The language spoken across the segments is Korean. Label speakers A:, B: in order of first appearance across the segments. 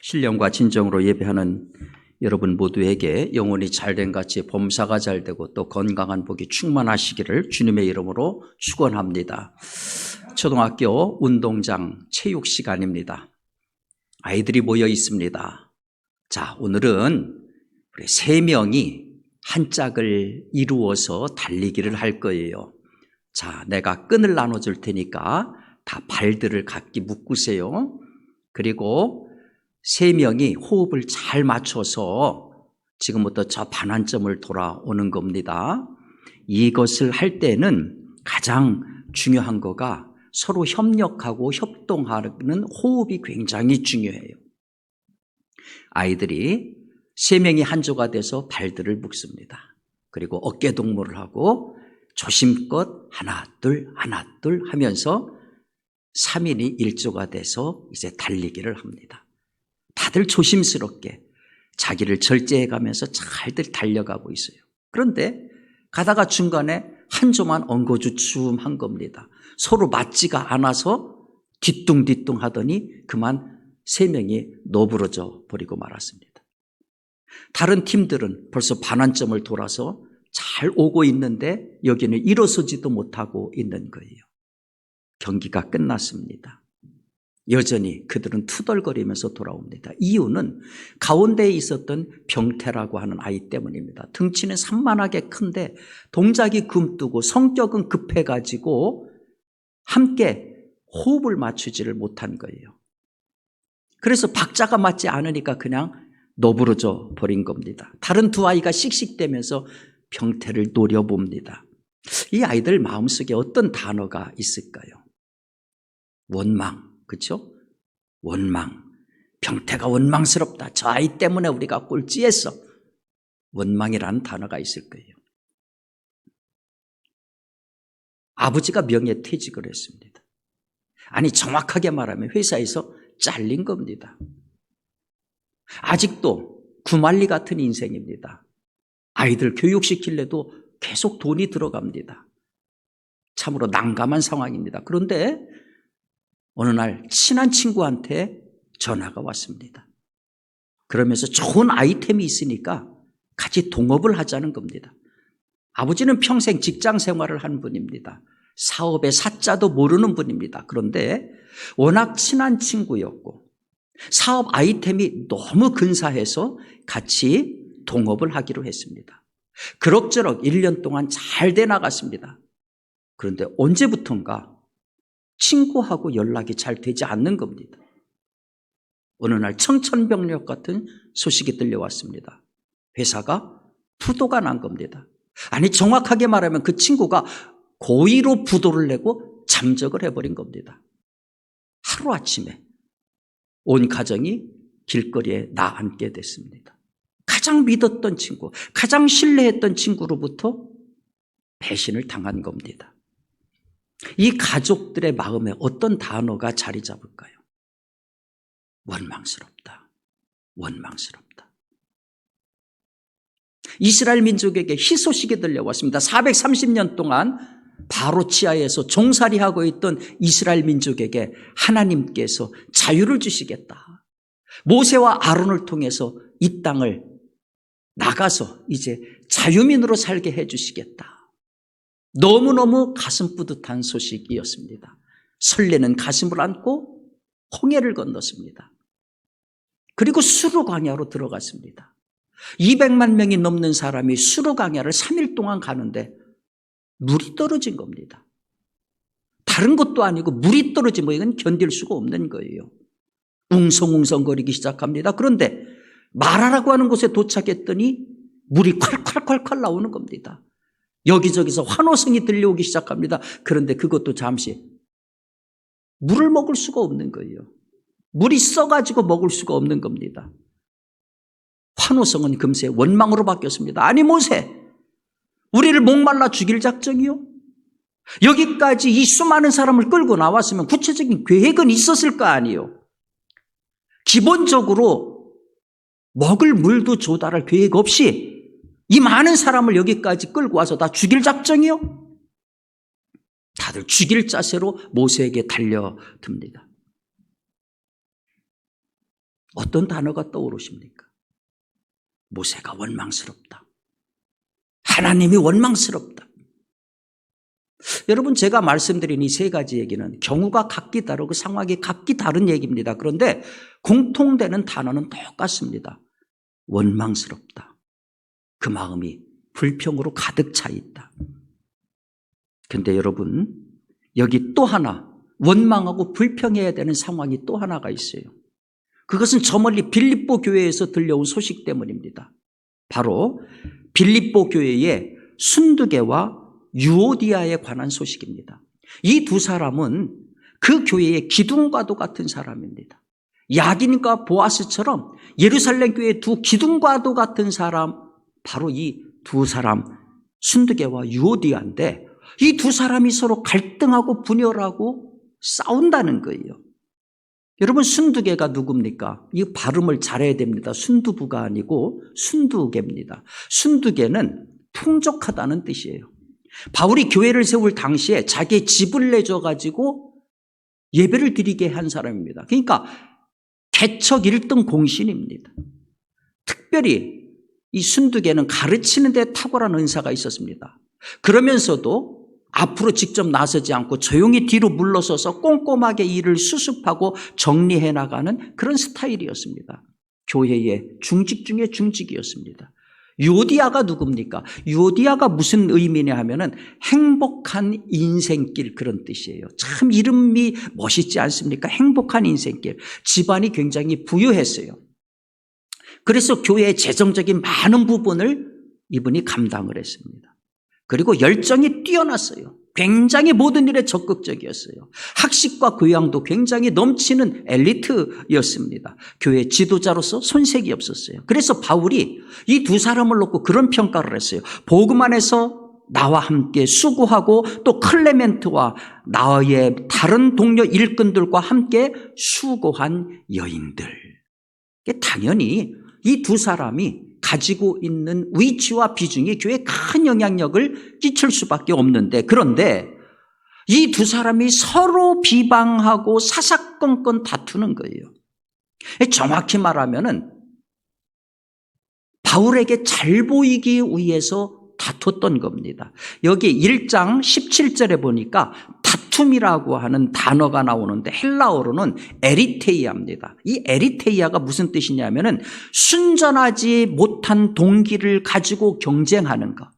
A: 신령과 진정으로 예배하는 여러분 모두에게 영혼이 잘된 같이 범사가 잘되고 또 건강한 복이 충만하시기를 주님의 이름으로 축원합니다. 초등학교 운동장 체육 시간입니다. 아이들이 모여 있습니다. 자, 오늘은 우리 3명이 한 짝을 이루어서 달리기를 할 거예요. 자, 내가 끈을 나눠줄 테니까 다 발들을 각기 묶으세요. 그리고 3명이 호흡을 잘 맞춰서 지금부터 저 반환점을 돌아오는 겁니다. 이것을 할 때는 가장 중요한 거가 서로 협력하고 협동하는 호흡이 굉장히 중요해요. 아이들이 3명이 한 조가 돼서 발들을 묶습니다. 그리고 어깨 동무를 하고 조심껏 하나 둘 하면서 3인이 1조가 돼서 이제 달리기를 합니다. 다들 조심스럽게 자기를 절제해가면서 잘들 달려가고 있어요. 그런데 가다가 중간에 한 조만 엉거주춤한 겁니다. 서로 맞지가 않아서 뒤뚱뒤뚱 하더니 그만 3명이 너부러져 버리고 말았습니다. 다른 팀들은 벌써 반환점을 돌아서 잘 오고 있는데 여기는 일어서지도 못하고 있는 거예요. 경기가 끝났습니다. 여전히 그들은 투덜거리면서 돌아옵니다. 이유는 가운데에 있었던 병태라고 하는 아이 때문입니다. 덩치는 산만하게 큰데 동작이 금뜨고 성격은 급해가지고 함께 호흡을 맞추지를 못한 거예요. 그래서 박자가 맞지 않으니까 그냥 너부러져 버린 겁니다. 다른 두 아이가 씩씩대면서 병태를 노려봅니다. 이 아이들 마음속에 어떤 단어가 있을까요? 원망, 그렇죠? 원망. 병태가 원망스럽다. 저 아이 때문에 우리가 꼴찌했어. 원망이라는 단어가 있을 거예요. 아버지가 명예퇴직을 했습니다. 아니, 정확하게 말하면 회사에서 잘린 겁니다. 아직도 구말리 같은 인생입니다. 아이들 교육시키려도 계속 돈이 들어갑니다. 참으로 난감한 상황입니다. 그런데 어느 날 친한 친구한테 전화가 왔습니다. 그러면서 좋은 아이템이 있으니까 같이 동업을 하자는 겁니다. 아버지는 평생 직장 생활을 한 분입니다. 사업의 사자도 모르는 분입니다. 그런데 워낙 친한 친구였고 사업 아이템이 너무 근사해서 같이 동업을 하기로 했습니다. 그럭저럭 1년 동안 잘 돼 나갔습니다. 그런데 언제부턴가 친구하고 연락이 잘 되지 않는 겁니다. 어느 날 청천벽력 같은 소식이 들려왔습니다. 회사가 부도가 난 겁니다. 아니, 정확하게 말하면 그 친구가 고의로 부도를 내고 잠적을 해버린 겁니다. 하루아침에 온 가정이 길거리에 나앉게 됐습니다. 가장 믿었던 친구, 가장 신뢰했던 친구로부터 배신을 당한 겁니다. 이 가족들의 마음에 어떤 단어가 자리 잡을까요? 원망스럽다. 원망스럽다. 이스라엘 민족에게 희소식이 들려왔습니다. 430년 동안 바로 지하에서 종살이하고 있던 이스라엘 민족에게 하나님께서 자유를 주시겠다. 모세와 아론을 통해서 이 땅을 나가서 이제 자유민으로 살게 해주시겠다. 너무너무 가슴 뿌듯한 소식이었습니다. 설레는 가슴을 안고 홍해를 건넜습니다. 그리고 수르 광야로 들어갔습니다. 200만 명이 넘는 사람이 수르 광야를 3일 동안 가는데 물이 떨어진 겁니다. 다른 것도 아니고 물이 떨어지면 이건 견딜 수가 없는 거예요. 웅성웅성거리기 시작합니다. 그런데 마라라고 하는 곳에 도착했더니 물이 콸콸콸콸 나오는 겁니다. 여기저기서 환호성이 들려오기 시작합니다. 그런데 그것도 잠시 물을 먹을 수가 없는 거예요. 물이 써가지고 먹을 수가 없는 겁니다. 환호성은 금세 원망으로 바뀌었습니다. 아니, 모세, 우리를 목말라 죽일 작정이요? 여기까지 이 수많은 사람을 끌고 나왔으면 구체적인 계획은 있었을 거 아니에요. 기본적으로 먹을 물도 조달할 계획 없이 이 많은 사람을 여기까지 끌고 와서 다 죽일 작정이요? 다들 죽일 자세로 모세에게 달려듭니다. 어떤 단어가 떠오르십니까? 모세가 원망스럽다. 하나님이 원망스럽다. 여러분, 제가 말씀드린 이 세 가지 얘기는 경우가 각기 다르고 상황이 각기 다른 얘기입니다. 그런데 공통되는 단어는 똑같습니다. 원망스럽다. 그 마음이 불평으로 가득 차 있다. 그런데 여러분, 여기 또 하나 원망하고 불평해야 되는 상황이 또 하나가 있어요. 그것은 저 멀리 빌립보 교회에서 들려온 소식 때문입니다. 바로 빌립보 교회의 순두계와 유오디아에 관한 소식입니다. 이 두 사람은 그 교회의 기둥과도 같은 사람입니다. 야긴과 보아스처럼 예루살렘 교회의 두 기둥과도 같은 사람, 바로 이 두 사람 순두계와 유오디아인데 이 두 사람이 서로 갈등하고 분열하고 싸운다는 거예요. 여러분, 순두계가 누굽니까? 이 발음을 잘해야 됩니다. 순두부가 아니고 순두계입니다. 순두계는 풍족하다는 뜻이에요. 바울이 교회를 세울 당시에 자기의 집을 내줘가지고 예배를 드리게 한 사람입니다. 그러니까 개척 1등 공신입니다. 특별히 이 순두계는 가르치는 데 탁월한 은사가 있었습니다. 그러면서도 앞으로 직접 나서지 않고 조용히 뒤로 물러서서 꼼꼼하게 일을 수습하고 정리해 나가는 그런 스타일이었습니다. 교회의 중직 중에 중직이었습니다. 유오디아가 누굽니까? 유오디아가 무슨 의미냐 하면은 행복한 인생길, 그런 뜻이에요. 참 이름이 멋있지 않습니까? 행복한 인생길. 집안이 굉장히 부유했어요. 그래서 교회의 재정적인 많은 부분을 이분이 감당을 했습니다. 그리고 열정이 뛰어났어요. 굉장히 모든 일에 적극적이었어요. 학식과 교양도 굉장히 넘치는 엘리트였습니다. 교회 지도자로서 손색이 없었어요. 그래서 바울이 이 두 사람을 놓고 그런 평가를 했어요. 복음 안에서 나와 함께 수고하고 또 클레멘트와 나의 다른 동료 일꾼들과 함께 수고한 여인들. 당연히 이 두 사람이 가지고 있는 위치와 비중이 교회에 큰 영향력을 끼칠 수밖에 없는데, 그런데 이 두 사람이 서로 비방하고 사사건건 다투는 거예요. 정확히 말하면은 바울에게 잘 보이기 위해서 다퉜던 겁니다. 여기 1장 17절에 보니까 다툼이라고 하는 단어가 나오는데 헬라어로는 에리테이아입니다. 이 에리테이아가 무슨 뜻이냐면은 순전하지 못한 동기를 가지고 경쟁하는 것.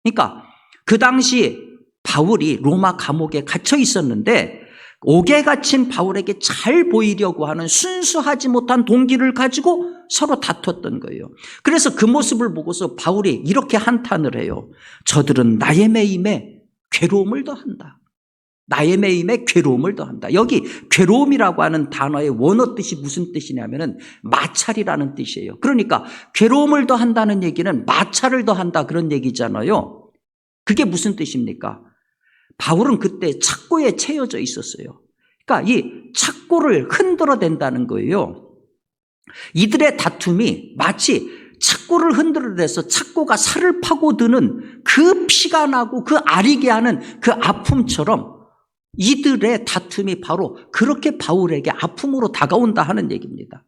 A: 그러니까 그 당시 바울이 로마 감옥에 갇혀 있었는데 옥에 갇힌 바울에게 잘 보이려고 하는 순수하지 못한 동기를 가지고 서로 다퉜던 거예요. 그래서 그 모습을 보고서 바울이 이렇게 한탄을 해요. 저들은 나의 매임에 괴로움을 더한다. 나의 매임에 괴로움을 더한다. 여기 괴로움이라고 하는 단어의 원어 뜻이 무슨 뜻이냐면은 마찰이라는 뜻이에요. 그러니까 괴로움을 더한다는 얘기는 마찰을 더한다, 그런 얘기잖아요. 그게 무슨 뜻입니까? 바울은 그때 착고에 채여져 있었어요. 그러니까 이 착고를 흔들어댄다는 거예요. 이들의 다툼이 마치 착고를 흔들어대서 착고가 살을 파고드는 그 피가 나고 그 아리게 하는 그 아픔처럼 이들의 다툼이 바로 그렇게 바울에게 아픔으로 다가온다 하는 얘기입니다.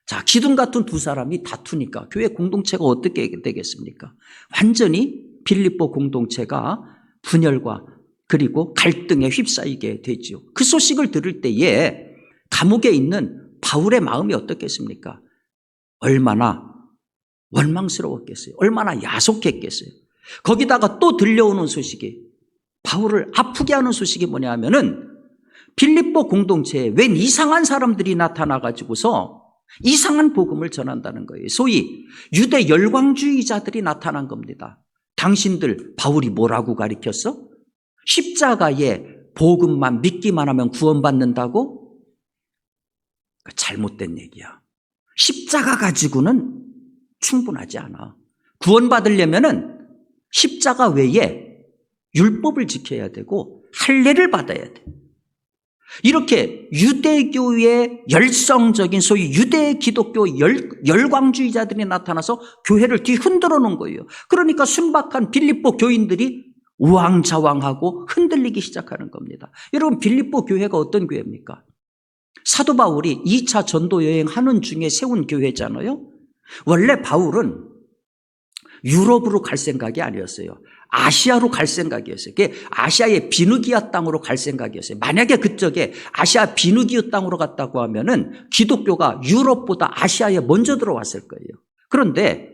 A: 자, 기둥 같은 두 사람이 다투니까 교회 공동체가 어떻게 되겠습니까? 완전히 빌립보 공동체가 분열과 그리고 갈등에 휩싸이게 되죠. 그 소식을 들을 때에 감옥에 있는 바울의 마음이 어떻겠습니까? 얼마나 원망스러웠겠어요. 얼마나 야속했겠어요. 거기다가 또 들려오는 소식이, 바울을 아프게 하는 소식이 뭐냐 하면은 빌립보 공동체에 웬 이상한 사람들이 나타나가지고서 이상한 복음을 전한다는 거예요. 소위 유대 열광주의자들이 나타난 겁니다. 당신들 바울이 뭐라고 가르쳤어? 십자가의 복음만 믿기만 하면 구원받는다고? 잘못된 얘기야. 십자가 가지고는 충분하지 않아. 구원받으려면은 십자가 외에 율법을 지켜야 되고 할례를 받아야 돼. 이렇게 유대교의 열성적인 소위 유대 기독교 열광주의자들이 나타나서 교회를 뒤흔들어 놓은 거예요. 그러니까 순박한 빌립보 교인들이 우왕좌왕하고 흔들리기 시작하는 겁니다. 여러분, 빌립보 교회가 어떤 교회입니까? 사도 바울이 2차 전도 여행하는 중에 세운 교회잖아요. 원래 바울은 유럽으로 갈 생각이 아니었어요. 아시아로 갈 생각이었어요. 그게 아시아의 비누기아 땅으로 갈 생각이었어요. 만약에 그쪽에 아시아 비누기아 땅으로 갔다고 하면은 기독교가 유럽보다 아시아에 먼저 들어왔을 거예요. 그런데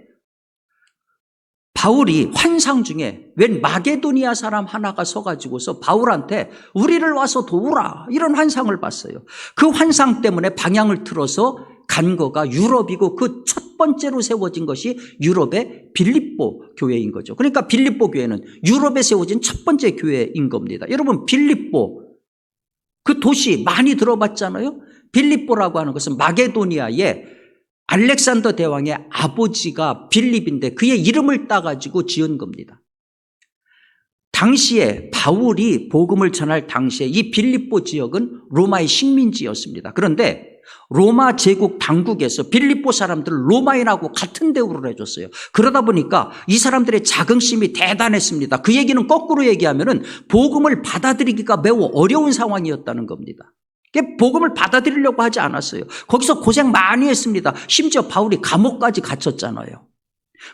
A: 바울이 환상 중에 웬 마게도니아 사람 하나가 서가지고서 바울한테 우리를 와서 도우라 이런 환상을 봤어요. 그 환상 때문에 방향을 틀어서 간 거가 유럽이고 그 첫 번째로 세워진 것이 유럽의 빌립보 교회인 거죠. 그러니까 빌립보 교회는 유럽에 세워진 첫 번째 교회인 겁니다. 여러분 빌립보 그 도시 많이 들어봤잖아요. 빌립보라고 하는 것은 마게도니아의 알렉산더 대왕의 아버지가 빌립인데 그의 이름을 따가지고 지은 겁니다. 당시에 바울이 복음을 전할 당시에 이 빌립보 지역은 로마의 식민지였습니다. 그런데 로마 제국 당국에서 빌립보 사람들을 로마인하고 같은 대우를 해줬어요. 그러다 보니까 이 사람들의 자긍심이 대단했습니다. 그 얘기는 거꾸로 얘기하면은 복음을 받아들이기가 매우 어려운 상황이었다는 겁니다. 복음을 받아들이려고 하지 않았어요. 거기서 고생 많이 했습니다. 심지어 바울이 감옥까지 갇혔잖아요.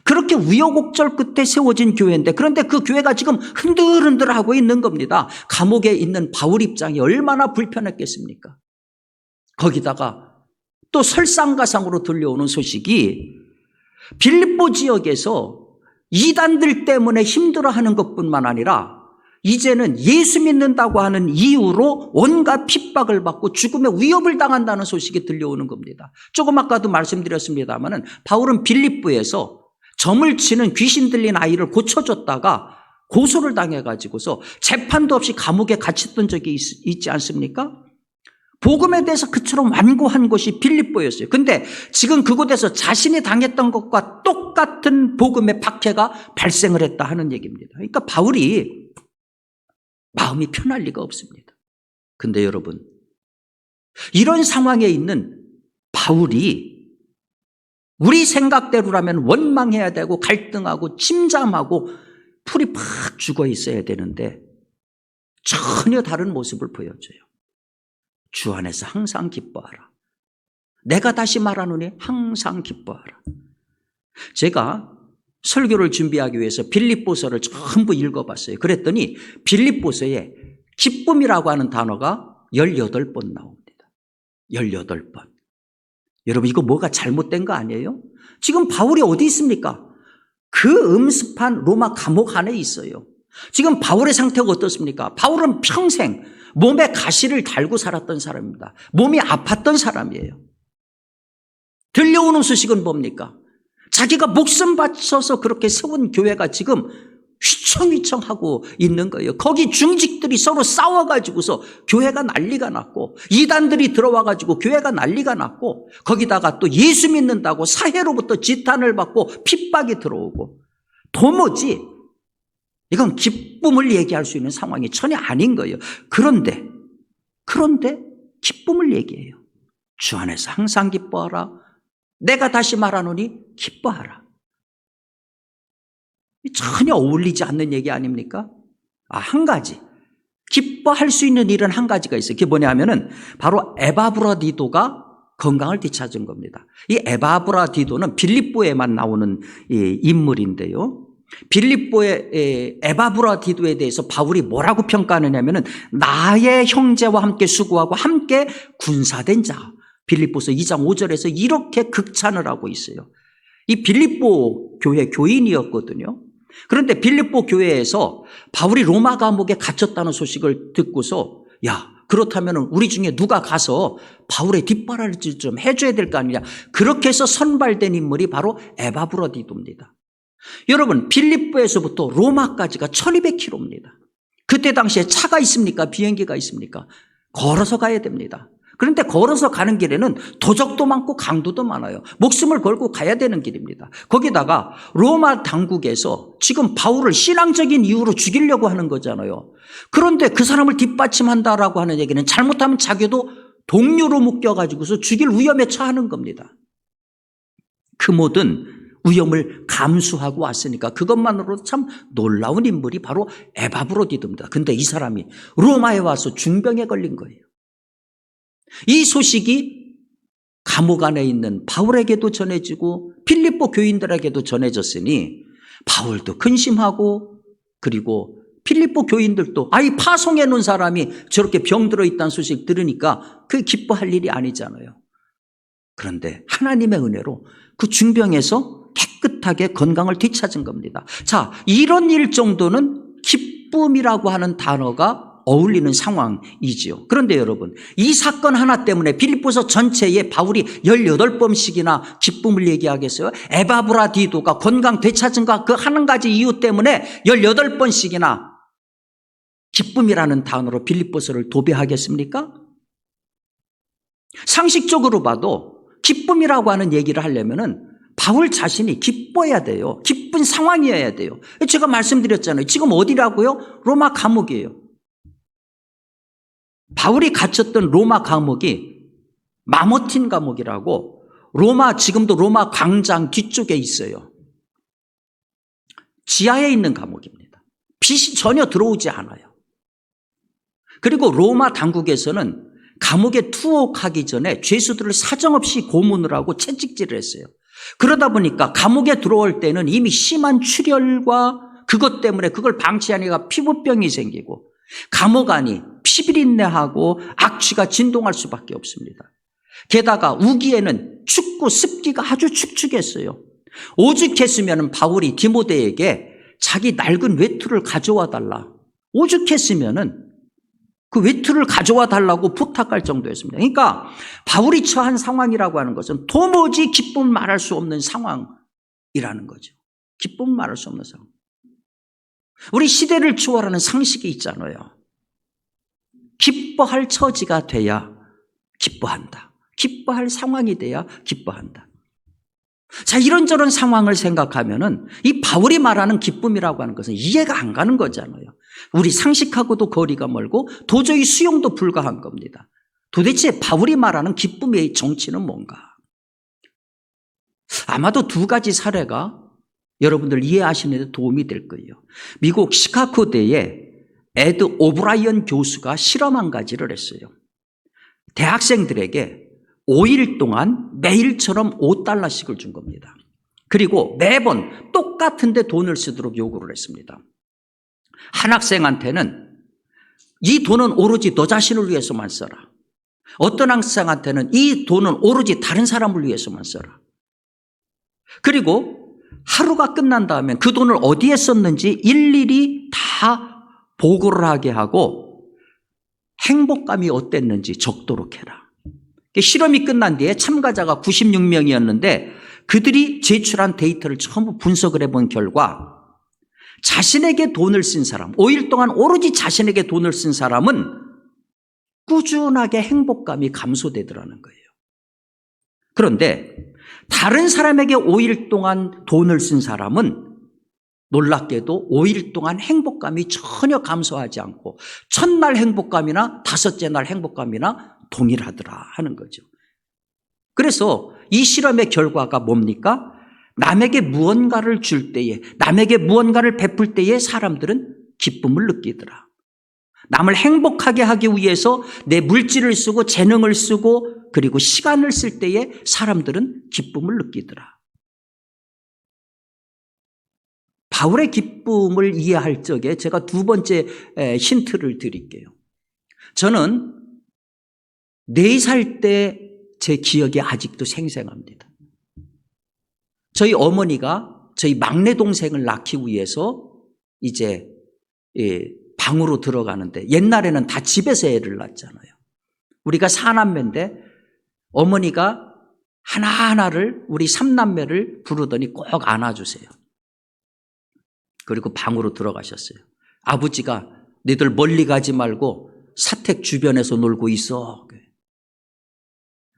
A: 그렇게 우여곡절 끝에 세워진 교회인데 그런데 그 교회가 지금 흔들흔들하고 있는 겁니다. 감옥에 있는 바울 입장이 얼마나 불편했겠습니까? 거기다가 또 설상가상으로 들려오는 소식이 빌립보 지역에서 이단들 때문에 힘들어하는 것뿐만 아니라 이제는 예수 믿는다고 하는 이유로 온갖 핍박을 받고 죽음의 위협을 당한다는 소식이 들려오는 겁니다. 조금 아까도 말씀드렸습니다마는 바울은 빌립보에서 점을 치는 귀신 들린 아이를 고쳐줬다가 고소를 당해가지고서 재판도 없이 감옥에 갇혔던 적이 있지 않습니까? 복음에 대해서 그처럼 완고한 곳이 빌립보였어요. 근데 지금 그곳에서 자신이 당했던 것과 똑같은 복음의 박해가 발생을 했다 하는 얘기입니다. 그러니까 바울이 마음이 편할 리가 없습니다. 근데 여러분, 이런 상황에 있는 바울이 우리 생각대로라면 원망해야 되고 갈등하고 침잠하고 풀이 팍 죽어 있어야 되는데 전혀 다른 모습을 보여줘요. 주 안에서 항상 기뻐하라. 내가 다시 말하노니 항상 기뻐하라. 제가 설교를 준비하기 위해서 빌립보서를 전부 읽어봤어요. 그랬더니 빌립보서에 기쁨이라고 하는 단어가 18번 나옵니다. 18번. 여러분 이거 뭐가 잘못된 거 아니에요? 지금 바울이 어디 있습니까? 그 음습한 로마 감옥 안에 있어요. 지금 바울의 상태가 어떻습니까? 바울은 평생 몸에 가시를 달고 살았던 사람입니다. 몸이 아팠던 사람이에요. 들려오는 소식은 뭡니까? 자기가 목숨 바쳐서 그렇게 세운 교회가 지금 휘청휘청하고 있는 거예요. 거기 중직들이 서로 싸워가지고서 교회가 난리가 났고 이단들이 들어와가지고 교회가 난리가 났고 거기다가 또 예수 믿는다고 사회로부터 지탄을 받고 핍박이 들어오고 도무지 이건 기쁨을 얘기할 수 있는 상황이 전혀 아닌 거예요. 그런데 기쁨을 얘기해요. 주 안에서 항상 기뻐하라. 내가 다시 말하노니 기뻐하라. 전혀 어울리지 않는 얘기 아닙니까? 한 가지. 기뻐할 수 있는 일은 한 가지가 있어요. 그게 뭐냐면은 바로 에바브라디도가 건강을 되찾은 겁니다. 이 에바브라디도는 빌립보에만 나오는 인물인데요. 빌립보의 에바브라디도에 대해서 바울이 뭐라고 평가하느냐면은 나의 형제와 함께 수고하고 함께 군사된 자. 빌립보서 2장 5절에서 이렇게 극찬을 하고 있어요. 이 빌립보 교회 교인이었거든요. 그런데 빌립보 교회에서 바울이 로마 감옥에 갇혔다는 소식을 듣고서 야 그렇다면 우리 중에 누가 가서 바울의 뒷바라지 좀 해줘야 될 거 아니냐. 그렇게 해서 선발된 인물이 바로 에바브라디도입니다. 여러분 빌립보에서부터 로마까지가 1200km입니다. 그때 당시에 차가 있습니까? 비행기가 있습니까? 걸어서 가야 됩니다. 그런데 걸어서 가는 길에는 도적도 많고 강도도 많아요. 목숨을 걸고 가야 되는 길입니다. 거기다가 로마 당국에서 지금 바울을 신앙적인 이유로 죽이려고 하는 거잖아요. 그런데 그 사람을 뒷받침한다라고 하는 얘기는 잘못하면 자기도 동료로 묶여가지고서 죽일 위험에 처하는 겁니다. 그 모든 위험을 감수하고 왔으니까 그것만으로도 참 놀라운 인물이 바로 에바브로디도입니다. 근데 이 사람이 로마에 와서 중병에 걸린 거예요. 이 소식이 감옥 안에 있는 바울에게도 전해지고 필립보 교인들에게도 전해졌으니 바울도 근심하고, 그리고 필립보 교인들도 이 파송해 놓은 사람이 저렇게 병들어 있다는 소식 들으니까 그게 기뻐할 일이 아니잖아요. 그런데 하나님의 은혜로 그 중병에서 깨끗하게 건강을 되찾은 겁니다. 자, 이런 일 정도는 기쁨이라고 하는 단어가 어울리는 상황이지요. 그런데 여러분, 이 사건 하나 때문에 빌립보서 전체에 바울이 18번씩이나 기쁨을 얘기하겠어요? 에바브라디도가 건강 되찾은가 그 한 가지 이유 때문에 18번씩이나 기쁨이라는 단어로 빌립보서를 도배하겠습니까? 상식적으로 봐도 기쁨이라고 하는 얘기를 하려면은 바울 자신이 기뻐야 돼요. 기쁜 상황이어야 돼요. 제가 말씀드렸잖아요. 지금 어디라고요? 로마 감옥이에요. 바울이 갇혔던 로마 감옥이 마모틴 감옥이라고, 지금도 로마 광장 뒤쪽에 있어요. 지하에 있는 감옥입니다. 빛이 전혀 들어오지 않아요. 그리고 로마 당국에서는 감옥에 투옥하기 전에 죄수들을 사정없이 고문을 하고 채찍질을 했어요. 그러다 보니까 감옥에 들어올 때는 이미 심한 출혈과 그것 때문에 그걸 방치하니까 피부병이 생기고 감옥 안이 피비린내하고 악취가 진동할 수밖에 없습니다. 게다가 우기에는 춥고 습기가 아주 축축했어요. 오죽했으면 바울이 디모데에게 자기 낡은 외투를 가져와 달라, 오죽했으면 그 외투를 가져와 달라고 부탁할 정도였습니다. 그러니까 바울이 처한 상황이라고 하는 것은 도무지 기쁨을 말할 수 없는 상황이라는 거죠. 기쁨을 말할 수 없는 상황. 우리 시대를 초월하는 상식이 있잖아요. 기뻐할 처지가 돼야 기뻐한다. 기뻐할 상황이 돼야 기뻐한다. 자, 이런저런 상황을 생각하면은 이 바울이 말하는 기쁨이라고 하는 것은 이해가 안 가는 거잖아요. 우리 상식하고도 거리가 멀고 도저히 수용도 불가한 겁니다. 도대체 바울이 말하는 기쁨의 정치는 뭔가? 아마도 두 가지 사례가 여러분들 이해하시는 데 도움이 될 거예요. 미국 시카고대에 에드 오브라이언 교수가 실험 한 가지를 했어요. 대학생들에게 5일 동안 매일처럼 $5씩을 준 겁니다. 그리고 매번 똑같은데 돈을 쓰도록 요구를 했습니다. 한 학생한테는 이 돈은 오로지 너 자신을 위해서만 써라. 어떤 학생한테는 이 돈은 오로지 다른 사람을 위해서만 써라. 그리고 하루가 끝난 다음에 그 돈을 어디에 썼는지 일일이 다 보고를 하게 하고 행복감이 어땠는지 적도록 해라. 실험이 끝난 뒤에 참가자가 96명이었는데 그들이 제출한 데이터를 전부 분석을 해본 결과 자신에게 돈을 쓴 사람, 5일 동안 오로지 자신에게 돈을 쓴 사람은 꾸준하게 행복감이 감소되더라는 거예요. 그런데 다른 사람에게 5일 동안 돈을 쓴 사람은 놀랍게도 5일 동안 행복감이 전혀 감소하지 않고 첫날 행복감이나 다섯째 날 행복감이나 동일하더라 하는 거죠. 그래서 이 실험의 결과가 뭡니까? 남에게 무언가를 줄 때에, 남에게 무언가를 베풀 때에 사람들은 기쁨을 느끼더라. 남을 행복하게 하기 위해서 내 물질을 쓰고 재능을 쓰고 그리고 시간을 쓸 때에 사람들은 기쁨을 느끼더라. 바울의 기쁨을 이해할 적에 제가 두 번째 힌트를 드릴게요. 저는 4살 때 제 기억이 아직도 생생합니다. 저희 어머니가 저희 막내 동생을 낳기 위해서 이제 방으로 들어가는데 옛날에는 다 집에서 애를 낳잖아요. 우리가 4남매인데 어머니가 하나하나를 우리 3남매를 부르더니 꼭 안아주세요. 그리고 방으로 들어가셨어요. 아버지가 너희들 멀리 가지 말고 사택 주변에서 놀고 있어.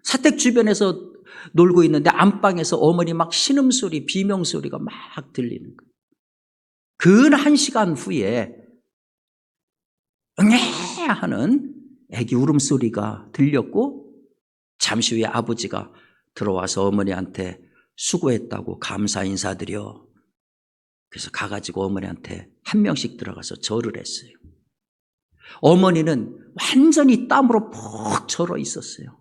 A: 사택 주변에서 놀고 있는데 안방에서 어머니 막 신음소리, 비명소리가 막 들리는 거예요. 근 1시간 후에 응애 하는 애기 울음소리가 들렸고 잠시 후에 아버지가 들어와서 어머니한테 수고했다고 감사 인사드려. 그래서 가가지고 어머니한테 한 명씩 들어가서 절을 했어요. 어머니는 완전히 땀으로 푹 절어 있었어요.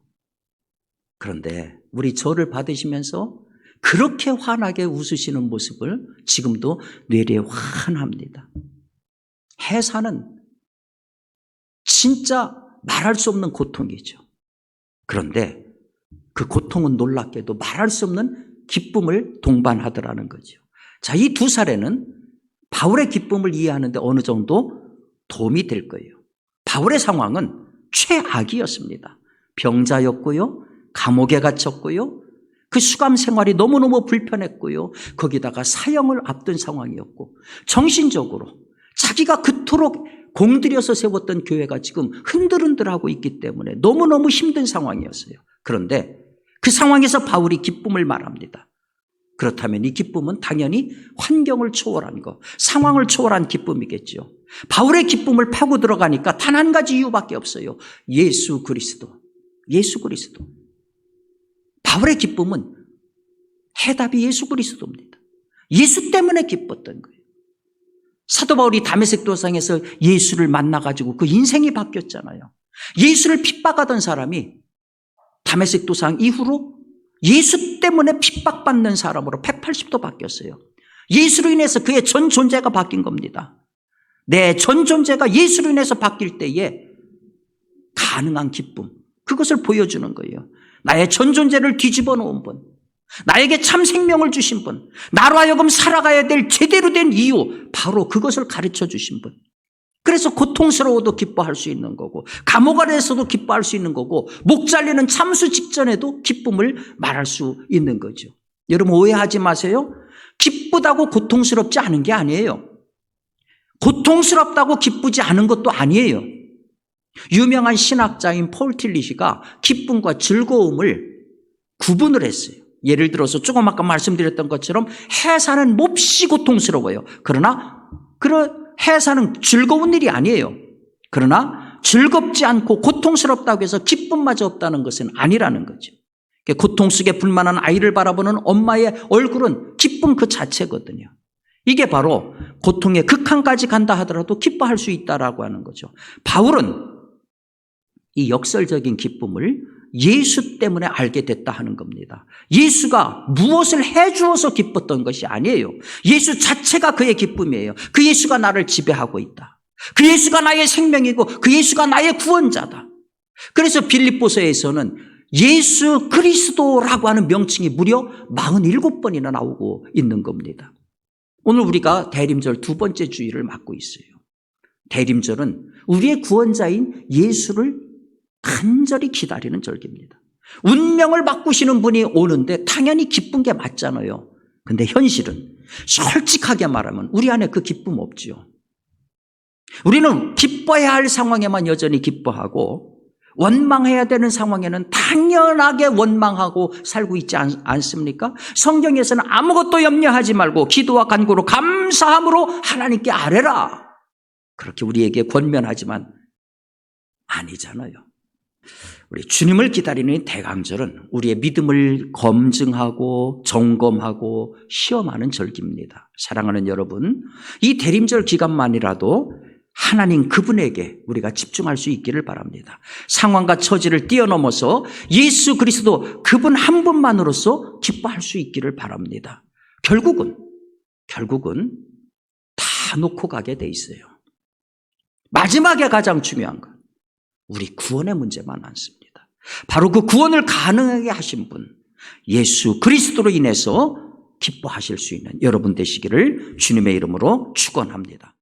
A: 그런데 우리 절을 받으시면서 그렇게 환하게 웃으시는 모습을 지금도 뇌리에 환합니다. 해산은 진짜 말할 수 없는 고통이죠. 그런데 그 고통은 놀랍게도 말할 수 없는 기쁨을 동반하더라는 거죠. 자, 이 두 사례는 바울의 기쁨을 이해하는데 어느 정도 도움이 될 거예요. 바울의 상황은 최악이었습니다. 병자였고요, 감옥에 갇혔고요, 그 수감 생활이 너무너무 불편했고요, 거기다가 사형을 앞둔 상황이었고, 정신적으로 자기가 그토록 공들여서 세웠던 교회가 지금 흔들흔들하고 있기 때문에 너무너무 힘든 상황이었어요. 그런데 그 상황에서 바울이 기쁨을 말합니다. 그렇다면 이 기쁨은 당연히 환경을 초월한 것, 상황을 초월한 기쁨이겠죠. 바울의 기쁨을 파고 들어가니까 단 한 가지 이유밖에 없어요. 예수 그리스도. 예수 그리스도. 바울의 기쁨은 해답이 예수 그리스도입니다. 예수 때문에 기뻤던 거예요. 사도 바울이 다메섹 도상에서 예수를 만나가지고 그 인생이 바뀌었잖아요. 예수를 핍박하던 사람이 다메섹 도상 이후로 예수 때문에 핍박받는 사람으로 180도 바뀌었어요. 예수로 인해서 그의 전 존재가 바뀐 겁니다. 내 전 존재가 예수로 인해서 바뀔 때에 가능한 기쁨, 그것을 보여주는 거예요. 나의 전 존재를 뒤집어 놓은 분, 나에게 참 생명을 주신 분, 나로 하여금 살아가야 될 제대로 된 이유, 바로 그것을 가르쳐 주신 분. 그래서 고통스러워도 기뻐할 수 있는 거고, 감옥 안에서도 기뻐할 수 있는 거고, 목 잘리는 참수 직전에도 기쁨을 말할 수 있는 거죠. 여러분 오해하지 마세요. 기쁘다고 고통스럽지 않은 게 아니에요. 고통스럽다고 기쁘지 않은 것도 아니에요. 유명한 신학자인 폴 틸리시가 기쁨과 즐거움을 구분을 했어요. 예를 들어서 조금 아까 말씀드렸던 것처럼 해산은 몹시 고통스러워요. 그러나 해산은 즐거운 일이 아니에요. 그러나 즐겁지 않고 고통스럽다고 해서 기쁨마저 없다는 것은 아니라는 거죠. 고통 속에 불만한 아이를 바라보는 엄마의 얼굴은 기쁨 그 자체거든요. 이게 바로 고통의 극한까지 간다 하더라도 기뻐할 수 있다라고 하는 거죠. 바울은 이 역설적인 기쁨을 예수 때문에 알게 됐다 하는 겁니다. 예수가 무엇을 해주어서 기뻤던 것이 아니에요. 예수 자체가 그의 기쁨이에요. 그 예수가 나를 지배하고 있다. 그 예수가 나의 생명이고 그 예수가 나의 구원자다. 그래서 빌립보서에서는 예수 그리스도라고 하는 명칭이 무려 47번이나 나오고 있는 겁니다. 오늘 우리가 대림절 두 번째 주일을 맞고 있어요. 대림절은 우리의 구원자인 예수를 간절히 기다리는 절기입니다. 운명을 바꾸시는 분이 오는데 당연히 기쁜 게 맞잖아요. 근데 현실은 솔직하게 말하면 우리 안에 그 기쁨 없죠. 우리는 기뻐해야 할 상황에만 여전히 기뻐하고 원망해야 되는 상황에는 당연하게 원망하고 살고 있지 않습니까? 성경에서는 아무것도 염려하지 말고 기도와 간구로 감사함으로 하나님께 아뢰라. 그렇게 우리에게 권면하지만 아니잖아요. 우리 주님을 기다리는 대강절은 우리의 믿음을 검증하고 점검하고 시험하는 절기입니다. 사랑하는 여러분, 이 대림절 기간만이라도 하나님 그분에게 우리가 집중할 수 있기를 바랍니다. 상황과 처지를 뛰어넘어서 예수 그리스도 그분 한 분만으로서 기뻐할 수 있기를 바랍니다. 결국은 다 놓고 가게 돼 있어요. 마지막에 가장 중요한 건 우리 구원의 문제만 않습니다. 바로 그 구원을 가능하게 하신 분, 예수 그리스도로 인해서 기뻐하실 수 있는 여러분 되시기를 주님의 이름으로 축원합니다.